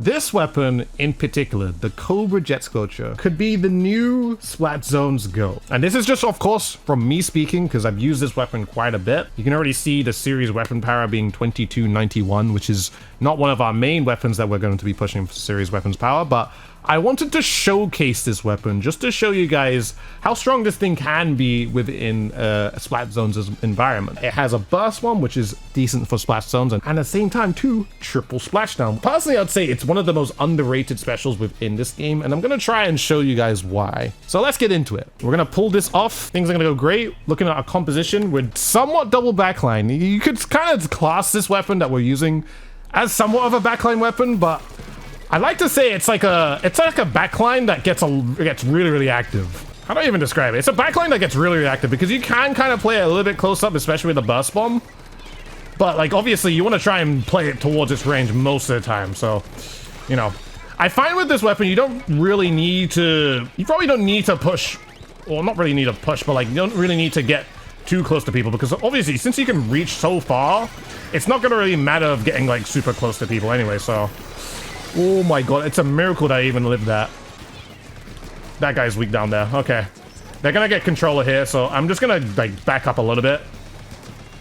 This weapon in particular, the Cobra Jet Squelcher, could be the new Splat Zone's Go. And this is just, of course, from me speaking, because I've used this weapon quite a bit. You can already see the series weapon power being 2291, which is not one of our main weapons that we're going to be pushing for series weapons power, but I wanted to showcase this weapon just to show you guys how strong this thing can be within Splat Zone's environment. It has a burst one, which is decent for Splat Zones, and at the same time, too, triple splashdown. Personally, I'd say it's one of the most underrated specials within this game, and I'm going to try and show you guys why. So let's get into it. We're going to pull this off. Things are going to go great. Looking at our composition with somewhat double backline. You could kind of class this weapon that we're using as somewhat of a backline weapon, but I like to say it's like a backline that gets really, really active. How do I even describe it? It's a backline that gets really, really active because you can kind of play it a little bit close up, especially with the burst bomb. But like, obviously you want to try and play it towards its range most of the time. So, you know, I find with this weapon, you probably don't need to push, well, not really need to push, but like you don't really need to get too close to people because obviously since you can reach so far, it's not going to really matter of getting like super close to people anyway, so. Oh my god, it's a miracle that I even lived that. That guy's weak down there. Okay. They're gonna get controller here, so I'm just gonna, like, back up a little bit.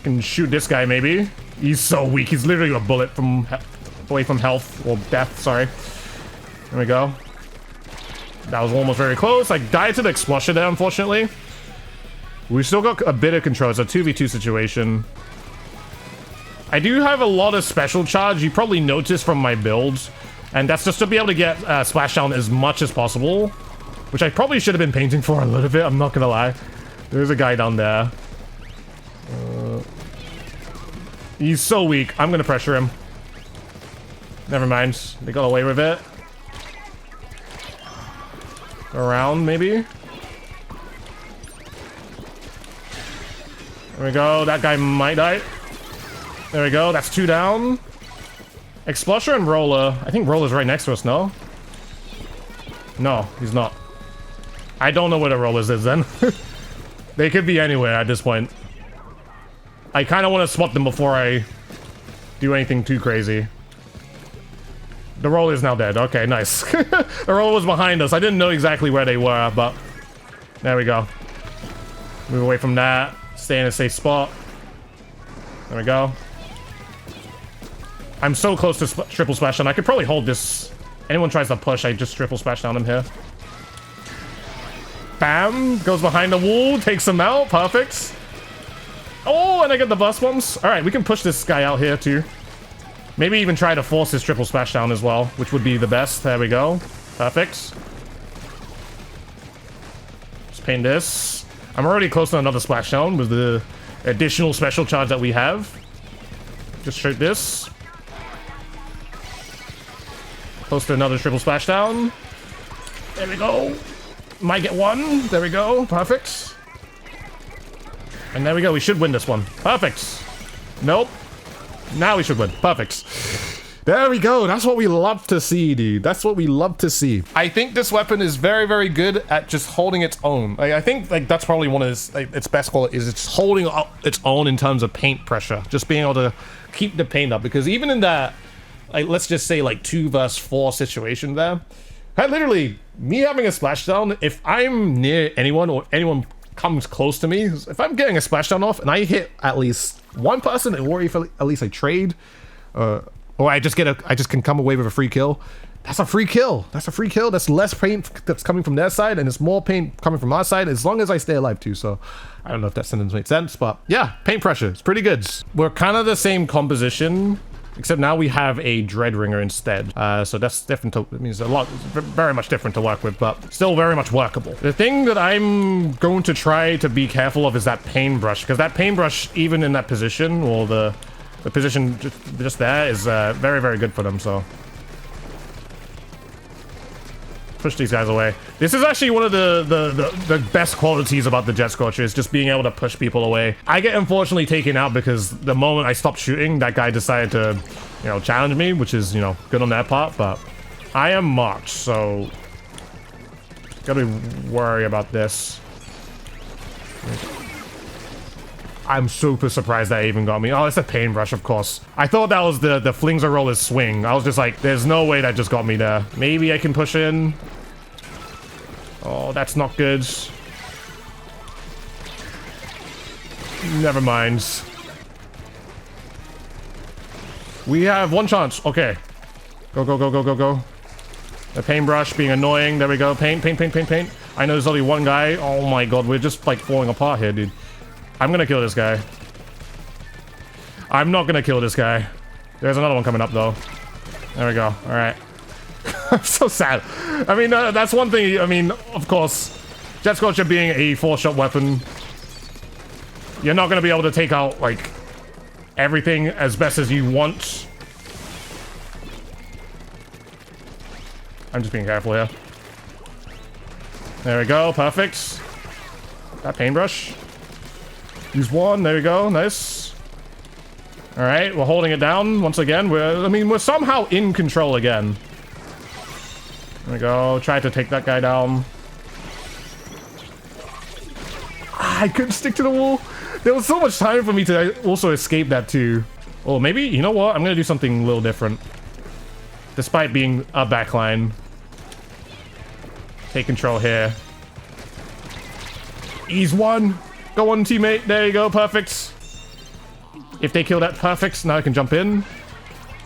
Can shoot this guy, maybe. He's so weak. He's literally a bullet from away from health. Or death, sorry. There we go. That was almost very close. I died to the explosion there, unfortunately. We still got a bit of control. It's a 2v2 situation. I do have a lot of special charge. You probably noticed from my builds. And that's just to be able to get splashdown as much as possible. Which I probably should have been painting for a little bit, I'm not gonna lie. There's a guy down there. He's so weak. I'm gonna pressure him. Never mind. They got away with it. Around, maybe? There we go. That guy might die. There we go. That's 2 down. Explosion and Roller. I think Roller's right next to us, no? No, he's not. I don't know where the Rollers is then. They could be anywhere at this point. I kind of want to spot them before I do anything too crazy. The Roller is now dead. Okay, nice. The Roller was behind us. I didn't know exactly where they were, but there we go. Move away from that. Stay in a safe spot. There we go. I'm so close to triple splash down. I could probably hold this. Anyone tries to push, I just triple splash down him here. Bam! Goes behind the wall, takes him out. Perfect. Oh, and I get the bus bombs. All right, we can push this guy out here too. Maybe even try to force his triple splash down as well, which would be the best. There we go. Perfect. Just paint this. I'm already close to another splashdown with the additional special charge that we have. Just shoot this. Close to another triple splashdown. There we go. Might get one. There we go. Perfect. And there we go. We should win this one. Perfect. Nope. Now we should win. Perfect. There we go. That's what we love to see, dude. That's what we love to see. I think this weapon is very, very good at just holding its own. I think like that's probably one of its best qualities. It's holding up its own in terms of paint pressure. Just being able to keep the paint up. Because even in that, like, let's just say like 2 versus 4 situation there, literally me having a splashdown, if I'm near anyone or anyone comes close to me, if I'm getting a splashdown off and I hit at least one person, or if at least I trade, or I just can come away with a free kill. That's a free kill. That's a free kill. That's less paint that's coming from their side, and it's more paint coming from our side, as long as I stay alive too. So I don't know if that sentence makes sense, but yeah, paint pressure. It's pretty good. We're kind of the same composition, except now we have a Dread Ringer instead. So that's different. It means very much different to work with, but still very much workable. The thing that I'm going to try to be careful of is that paintbrush, because that paintbrush, even in that position, or the position just there, is very, very good for them. So push these guys away. This is actually one of the best qualities about the Jet Squelcher, is just being able to push people away. I get unfortunately taken out because the moment I stopped shooting, that guy decided to, you know, challenge me, which is, you know, good on that part, but I am marked, so gotta worry about this. I'm super surprised that even got me. Oh, it's a paintbrush, of course. I thought that was the flings or rollers swing. I was just like, there's no way that just got me there. Maybe I can push in. Oh, that's not good. Never mind. We have one chance. Okay. Go, go, go, go, go, go. The paintbrush being annoying. There we go. Paint, paint, paint, paint, paint. I know there's only one guy. Oh my god, we're just like falling apart here, dude. I'm gonna kill this guy. I'm not gonna kill this guy. There's another one coming up though. There we go. Alright. I'm so sad. I mean, that's one thing. I mean, of course, Jet Squelcher being a 4-shot weapon, you're not gonna be able to take out, like, everything as best as you want. I'm just being careful here. There we go, perfect. That paintbrush. Use one, there we go, nice. Alright, we're holding it down once again. We're somehow in control again. There we go, try to take that guy down. I couldn't stick to the wall. There was so much time for me to also escape that too. Oh, maybe, you know what? I'm gonna do something a little different. Despite being a backline. Take control here. Ease one. Go on, teammate. There you go. Perfect. If they kill that, perfect. Now I can jump in.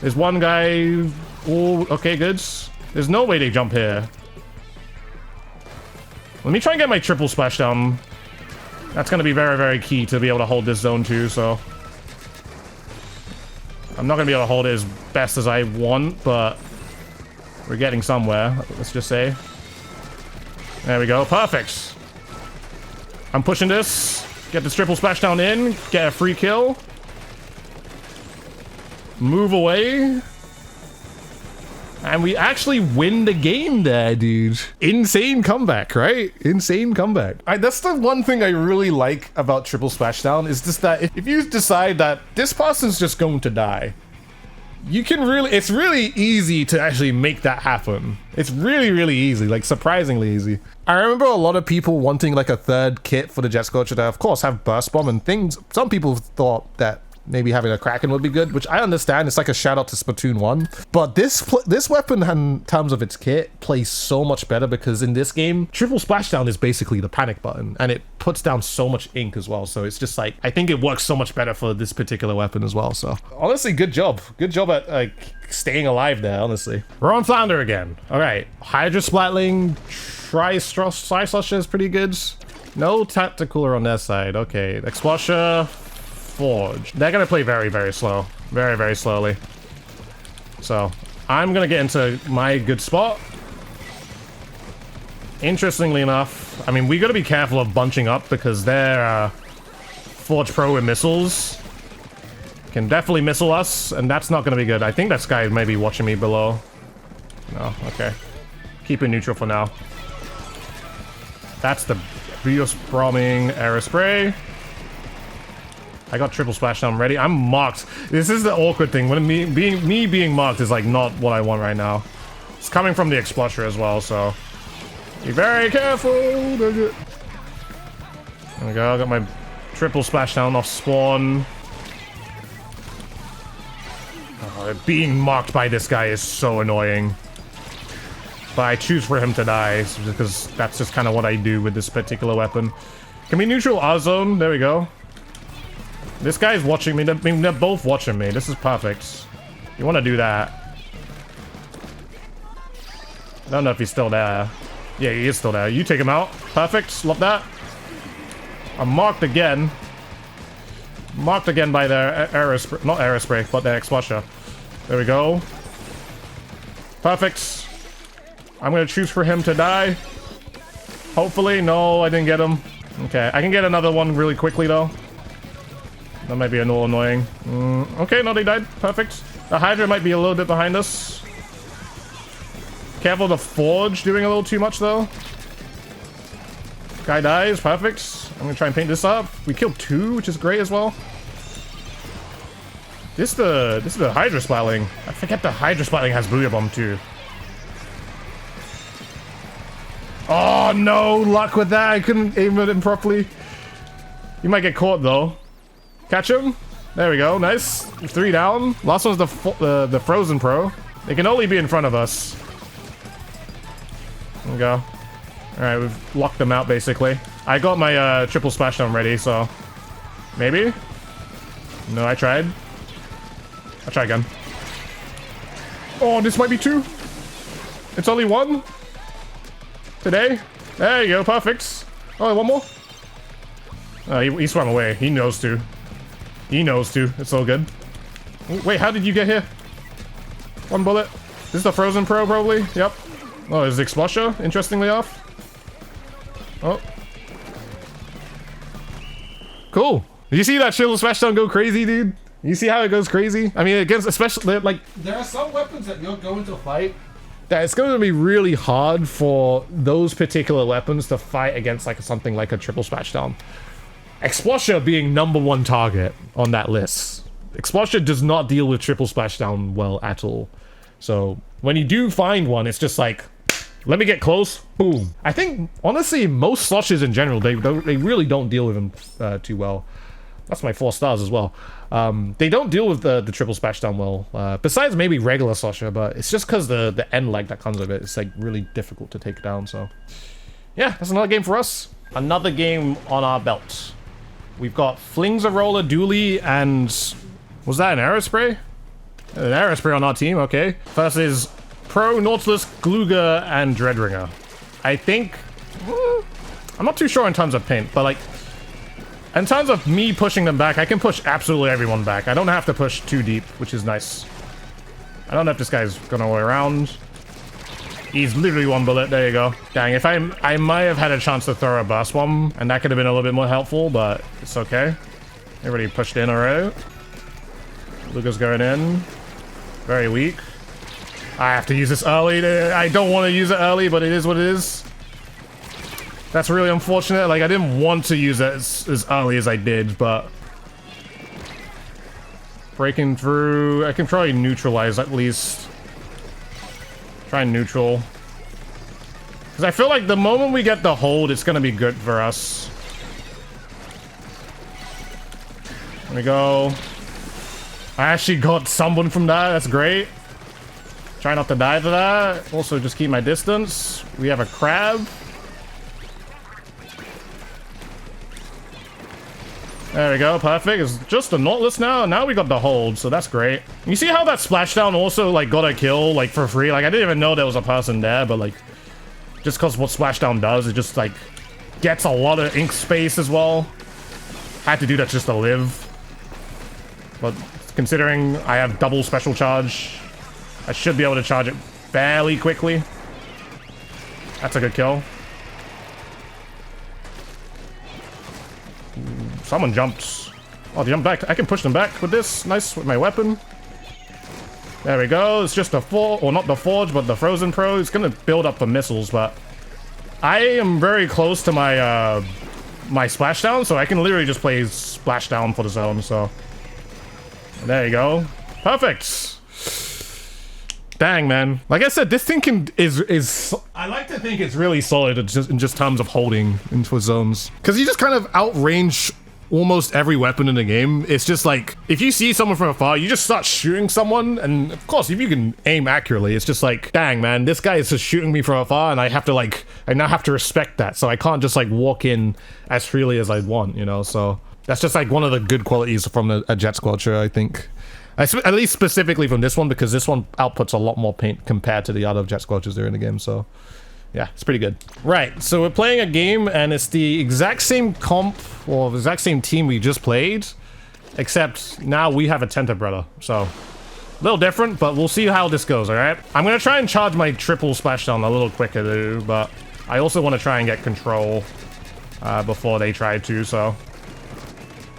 There's one guy. Oh, okay, good. There's no way they jump here. Let me try and get my triple splash down. That's going to be very, very key to be able to hold this zone too, so... I'm not going to be able to hold it as best as I want, but... we're getting somewhere, let's just say. There we go, perfect! I'm pushing this. Get this triple splash down in. Get a free kill. Move away. And we actually win the game there, dude. Insane comeback, right? Insane comeback. That's the one thing I really like about triple splashdown is just that if you decide that this person's just going to die, you can really, it's really easy to actually make that happen. It's really, really easy, like surprisingly easy. I remember a lot of people wanting like a third kit for the Jet Squelcher to, of course, have burst bomb and things. Some people thought that maybe having a Kraken would be good, which I understand. It's like a shout out to Splatoon 1. But this weapon, in terms of its kit, plays so much better because in this game, triple splashdown is basically the panic button, and it puts down so much ink as well. So it's just like, I think it works so much better for this particular weapon as well. So honestly, good job. Good job at like staying alive there, honestly. We're on Flounder again. All right, Hydra Splatling, Tri-Slusher is pretty good. No Tacticooler on their side. Okay, Explosion. Forge. They're gonna play very, very slow. Very, very slowly. So, I'm gonna get into my good spot. Interestingly enough, I mean, we gotta be careful of bunching up because they're Forge Pro with missiles. Can definitely missile us, and that's not gonna be good. I think that guy may be watching me below. No, okay. Keep it neutral for now. That's the Bios Bombing Aerospray. I got triple splashdown ready. I'm marked. This is the awkward thing. When me being marked is like not what I want right now. It's coming from the Explosion as well, so be very careful. There we go. I got my triple splashdown off spawn. Oh, being marked by this guy is so annoying. But I choose for him to die because that's just kind of what I do with this particular weapon. Can we neutral our zone? There we go. This guy's watching me. I mean, they're both watching me. This is perfect. You want to do that. I don't know if he's still there. Yeah, he is still there. You take him out. Perfect. Love that. I'm marked again. Marked again by their aerospray. Not aerospray, but their Explosion. There we go. Perfect. I'm going to choose for him to die. Hopefully. No, I didn't get him. Okay, I can get another one really quickly, though. That might be a little annoying. Okay, no, they died. Perfect. The Hydra might be a little bit behind us. Careful, the Forge doing a little too much, though. Guy dies. Perfect. I'm gonna try and paint this up. We killed 2, which is great as well. This is the Hydra Splatling. I forget the Hydra Splatling has Booyah Bomb, too. Oh, no luck with that. I couldn't aim at him properly. You might get caught, though. Catch him. There we go. Nice. 3 down. Last one's the Frozen Pro. They can only be in front of us. There we go. Alright, we've locked them out, basically. I got my triple splashdown ready, so... Maybe? No, I tried. I'll try again. Oh, this might be 2. It's only 1. Today. There you go, perfect. Oh, one more. Oh, he swam away. He knows to. He knows to. It's all good. Wait, how did you get here? 1 bullet. This is the Frozen Pro, probably. Yep. Oh, is the Splosher interestingly off? Oh. Cool. Did you see that Shield Splashdown go crazy, dude? You see how it goes crazy? I mean, against especially like there are some weapons that you'll go into fight that it's going to be really hard for those particular weapons to fight against like something like a triple splashdown. Splosher being #1 target on that list. Splosher does not deal with triple splashdown well at all. So when you do find one, it's just like, let me get close, boom. I think honestly most Sloshes in general they really don't deal with them too well. That's my 4 stars as well. They don't deal with the triple splashdown well. Besides maybe regular Slosher, but it's just because the end lag that comes with it. It's like really difficult to take down. So yeah, that's another game for us. Another game on our belt. We've got Flings a Roller Dooley and was that an Aerospray? An Aerospray on our team. Okay. Versus Pro Nautilus, Gluga, and Dreadringer. I think I'm not too sure in terms of paint, but like. In terms of me pushing them back, I can push absolutely everyone back. I don't have to push too deep, which is nice. I don't know if this guy's gonna way around. He's literally 1 bullet. There you go. Dang, if I might have had a chance to throw a burst bomb, and that could have been a little bit more helpful, but it's okay. Everybody pushed in already. Luca's going in. Very weak. I have to use this early. I don't want to use it early, but it is what it is. That's really unfortunate. Like, I didn't want to use it as early as I did, but... Breaking through... I can probably neutralize at least. Try neutral. Because I feel like the moment we get the hold, it's going to be good for us. There we go. I actually got someone from that. That's great. Try not to die to that. Also, just keep my distance. We have a crab. There we go, perfect. It's just a Nautilus now. Now we got the hold, so that's great. You see how that splashdown also like got a kill like for free? Like I didn't even know there was a person there, but like just because what splashdown does, it just like gets a lot of ink space as well. Had to do that just to live. But considering I have double special charge, I should be able to charge it fairly quickly. That's a good kill. Someone jumps. Oh, they jumped back. I can push them back with this. Nice with my weapon. There we go. It's just the forge, or not the forge, but the Frozen Pro. It's gonna build up the missiles, but I am very close to my my splashdown, so I can literally just play splashdown for the zone. So there you go. Perfect. Dang, man. Like I said, this thing is I like to think it's really solid in just terms of holding into zones, because you just kind of outrange almost every weapon in the game. It's just like, if you see someone from afar, you just start shooting someone, and of course, if you can aim accurately, it's just like, dang, man, this guy is just shooting me from afar, and I have to like, I now have to respect that, so I can't just like walk in as freely as I want, you know, so that's just like one of the good qualities from a Jet Squelcher, I think. At least specifically from this one, because this one outputs a lot more paint compared to the other Jet Squelchers there in the game, so yeah, it's pretty good. Right, so we're playing a game, and it's the exact same comp, or the exact same team we just played, except now we have a Tentabrella, so a little different, but we'll see how this goes, alright? I'm gonna try and charge my triple splashdown a little quicker, though, but I also want to try and get control before they try to, so...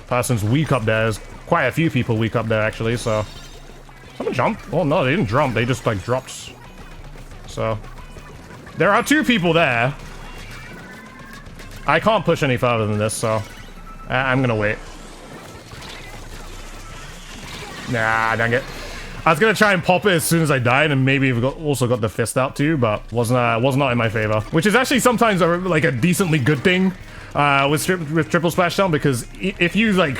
Person's weak up there. There's quite a few people weak up there, actually, so... Someone jump? Oh, no, they didn't jump. They just, like, dropped. So... There are 2 people there. I can't push any further than this, so... I'm gonna wait. Nah, dang it. I was gonna try and pop it as soon as I died, and maybe we also got the fist out too, but was not in my favor. Which is actually sometimes like a decently good thing with triple splashdown, because if you like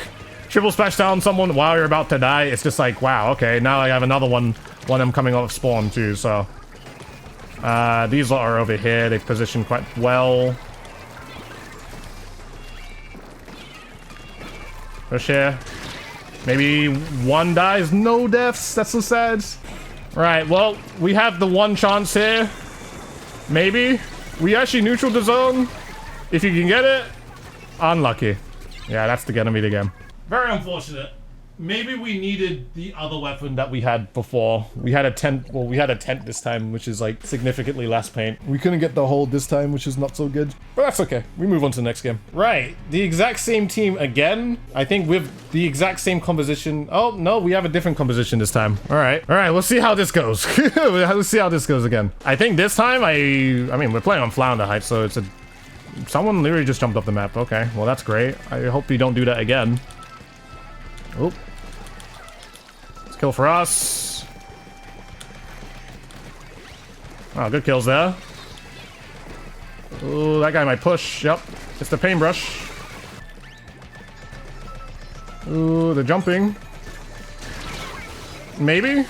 triple splash down someone while you're about to die, it's just like, wow, okay, now I have another one when I'm coming off spawn too, so. These lot are over here, they've positioned quite well. Push here. Maybe one dies, no deaths, that's so sad. Right, well, we have the one chance here. Maybe. We actually neutral the zone. If you can get it. Unlucky. Yeah, that's the enemy again. Very unfortunate. Maybe we needed the other weapon that we had before. We had a tent. Well, we had a tent this time, which is like significantly less paint. We couldn't get the hold this time, which is not so good. But that's okay. We move on to the next game. Right. The exact same team again. I think with the exact same composition. Oh, no, we have a different composition this time. All right. All right, we'll see how this goes. Let's see how this goes again. I think this time I mean, we're playing on Flounder height, so it's a... Someone literally just jumped off the map. Okay, well, that's great. I hope you don't do that again. Oh. Let's kill for us. Oh, good kills there. Oh, that guy might push. Yep. It's the paintbrush. Ooh, they're jumping. Maybe.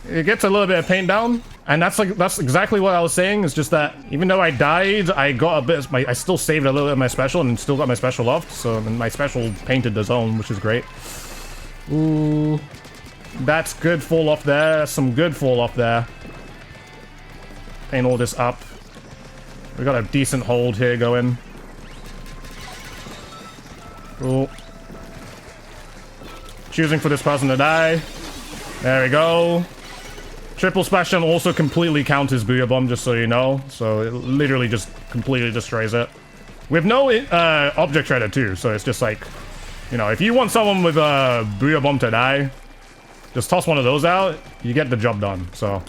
It gets a little bit of paint down. And that's exactly what I was saying. It's just that even though I died, I got a bit. I still saved a little bit of my special and still got my special off. So my special painted the zone, which is great. Ooh, that's good fall off there. Some good fall off there. Paint all this up. We got a decent hold here going. Ooh. Choosing for this person to die. There we go. Triple Splashdown also completely counters Booyah Bomb, just so you know. So it literally just completely destroys it. We have no Object Shredder too, so it's just like, you know, if you want someone with a Booyah Bomb to die, just toss one of those out, you get the job done. So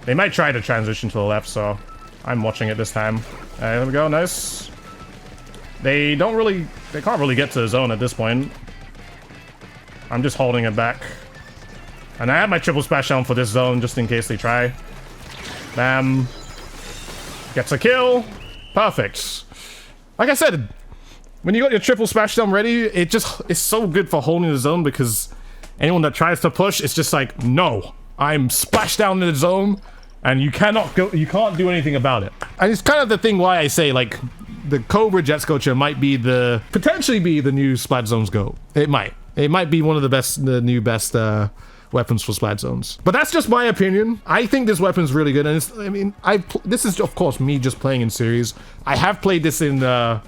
they might try to transition to the left, so I'm watching it this time. There we go, nice. They can't really get to the zone at this point. I'm just holding it back. And I have my triple splash down for this zone just in case they try. Bam. Gets a kill. Perfect. Like I said, when you got your triple splash down ready, it's so good for holding the zone because anyone that tries to push, it's just like, no, I'm splashed down in the zone and you can't do anything about it. And it's kind of the thing why I say like the Cobra Jet Squelcher might be potentially be the new Splat Zones Go. It might be one of the new best weapons for Splat Zones. But that's just my opinion. I think this weapon's really good, and this is of course me just playing in series. I have played this in a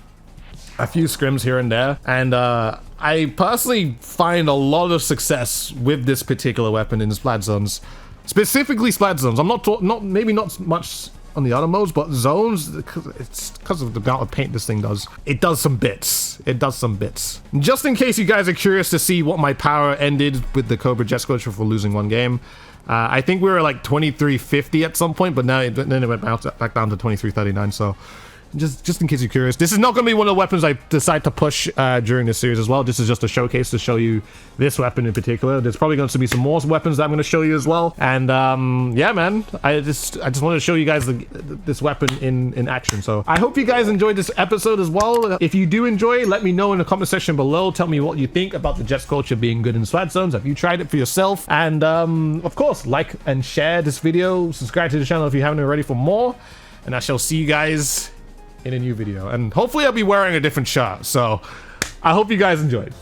few scrims here and there, and I personally find a lot of success with this particular weapon in Splat Zones. Specifically Splat Zones. I'm maybe not much on the other modes, but zones, it's because of the amount of paint this thing does. It does some bits. It does some bits. Just in case you guys are curious to see what my power ended with the Cobra Jet Squelcher for losing one game, I think we were like 2350 at some point, but then it went back down to 2339, so just in case you're curious. This is not going to be one of the weapons I decide to push during this series as well. This is just a showcase to show you this weapon in particular. There's probably going to be some more weapons that I'm going to show you as well. And yeah, man, I just wanted to show you guys this weapon in action. So I hope you guys enjoyed this episode as well. If you do enjoy, let me know in the comment section below. Tell me what you think about the Jet Squelcher being good in Splat Zones. Have you tried it for yourself? And of course, like and share this video. Subscribe to the channel if you haven't already for more. And I shall see you guys in a new video, and hopefully I'll be wearing a different shirt, so I hope you guys enjoyed.